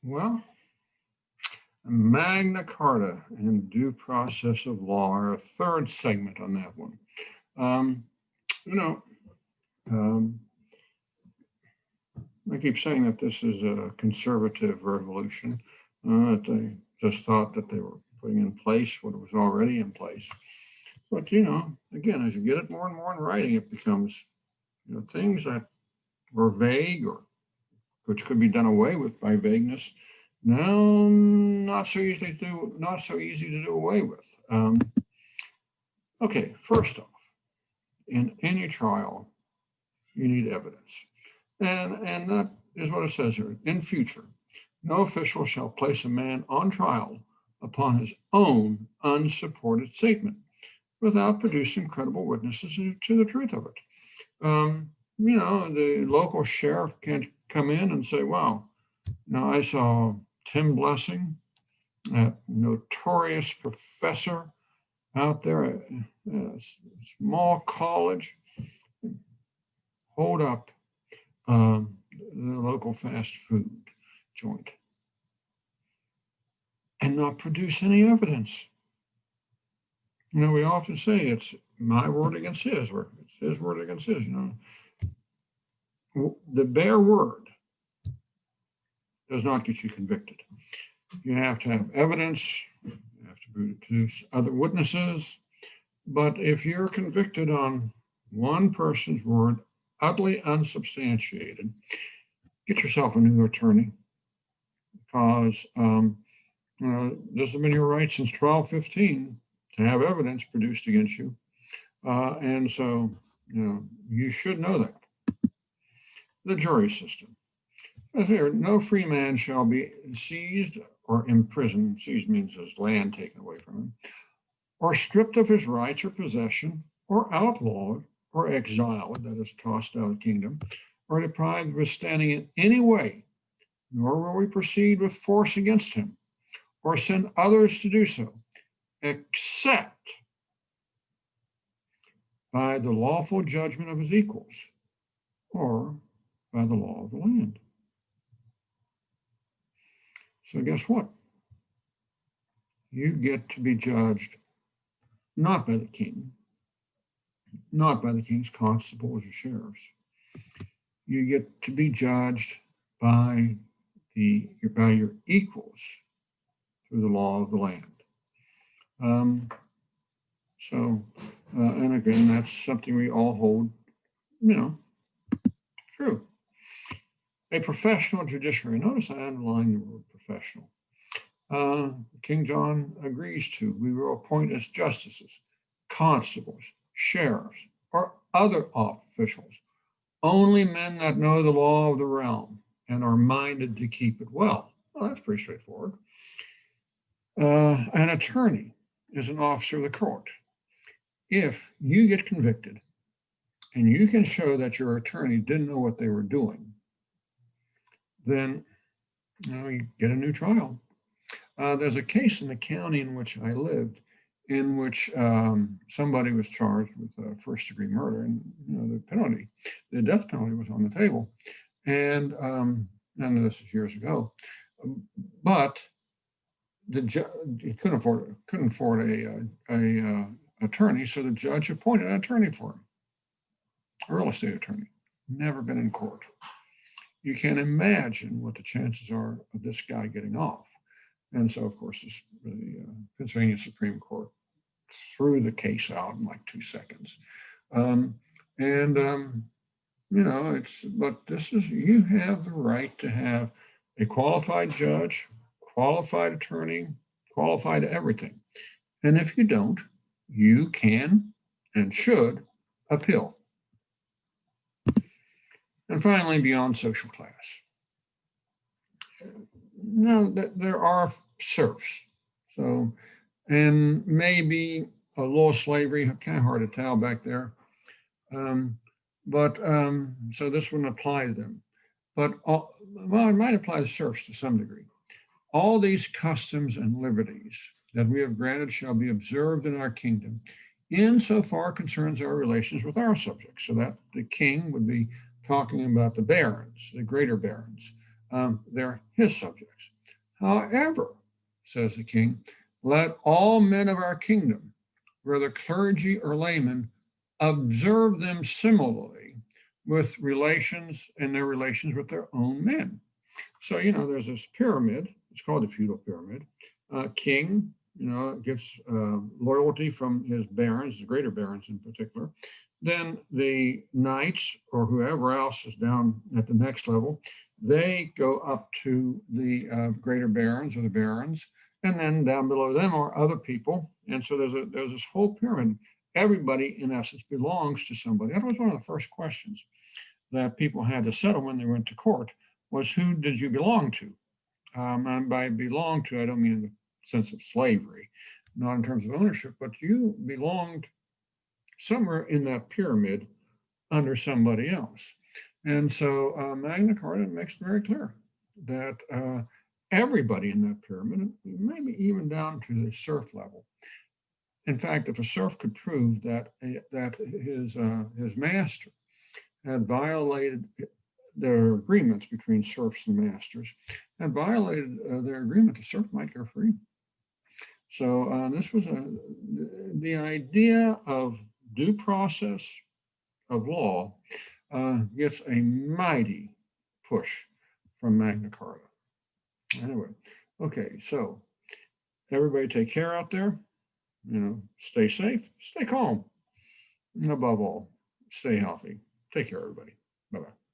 Well, Magna Carta and due process of law are a third segment on that one. Um, you know, um, I keep saying that this is a conservative revolution, that they just thought that they were putting in place what was already in place. But, again, as you get it more and more in writing, it becomes, things that were vague or which could be done away with by vagueness. No, not so easy to do away with. Okay, first off, in any trial, you need evidence. And that is what it says here. In future, no official shall place a man on trial upon his own unsupported statement without producing credible witnesses to the truth of it. The local sheriff can't come in and say, wow, I saw Tim Blessing, that notorious professor out there at a small college, hold up the local fast food joint and not produce any evidence. We often say it's my word against his, or it's his word against his. The bare word does not get you convicted. You have to have evidence, you have to produce other witnesses. But if you're convicted on one person's word, utterly unsubstantiated, get yourself a new attorney, because this has been your right since 1215 to have evidence produced against you. And so, you should know that. The jury system. Here, no free man shall be seized or imprisoned. Seized means his land taken away from him, or stripped of his rights or possession, or outlawed, or exiled, that is, tossed out of the kingdom, or deprived of his standing in any way, nor will we proceed with force against him, or send others to do so, except by the lawful judgment of his equals, or by the law of the land. So guess what? You get to be judged not by the king, not by the king's constables or sheriffs. You get to be judged by your equals through the law of the land. And again, that's something we all hold, true. A professional judiciary. Notice I underlined the word professional. King John agrees to. We will appoint as justices, constables, sheriffs, or other officials, only men that know the law of the realm and are minded to keep it well. Well, that's pretty straightforward. An attorney is an officer of the court. If you get convicted and you can show that your attorney didn't know what they were doing, then you get a new trial. There's a case in the county in which I lived in which somebody was charged with first-degree murder, and the death penalty was on the table. And this is years ago, but he couldn't afford a attorney, so the judge appointed an attorney for him, a real estate attorney, never been in court. You can imagine what the chances are of this guy getting off. And so, of course, the Pennsylvania Supreme Court threw the case out in like 2 seconds. But you have the right to have a qualified judge, qualified attorney, qualified everything. And if you don't, you can and should appeal. And finally, beyond social class. Now, there are serfs. So, and maybe a little slavery, kind of hard to tell back there. So this wouldn't apply to them. But, it might apply to serfs to some degree. All these customs and liberties that we have granted shall be observed in our kingdom, insofar concerns our relations with our subjects. So that the king would be talking about the barons, the greater barons. They're his subjects. However, says the king, let all men of our kingdom, whether clergy or laymen, observe them similarly with relations and their relations with their own men. So, there's this pyramid. It's called the feudal pyramid. King, gets loyalty from his barons, his greater barons in particular. Then the knights or whoever else is down at the next level, they go up to the greater barons or the barons, and then down below them are other people. And so there's this whole pyramid. Everybody, in essence, belongs to somebody. That was one of the first questions that people had to settle when they went to court was, who did you belong to? And by belong to, I don't mean in the sense of slavery, not in terms of ownership, but you belonged somewhere in that pyramid under somebody else. And so Magna Carta makes it very clear that everybody in that pyramid, maybe even down to the serf level. In fact, if a serf could prove that his master had violated their agreements between serfs and masters, and violated their agreement, the serf might go free. So this was the idea of due process of law gets a mighty push from Magna Carta. Anyway, okay, so everybody take care out there. Stay safe, stay calm, and above all, stay healthy. Take care, everybody. Bye-bye.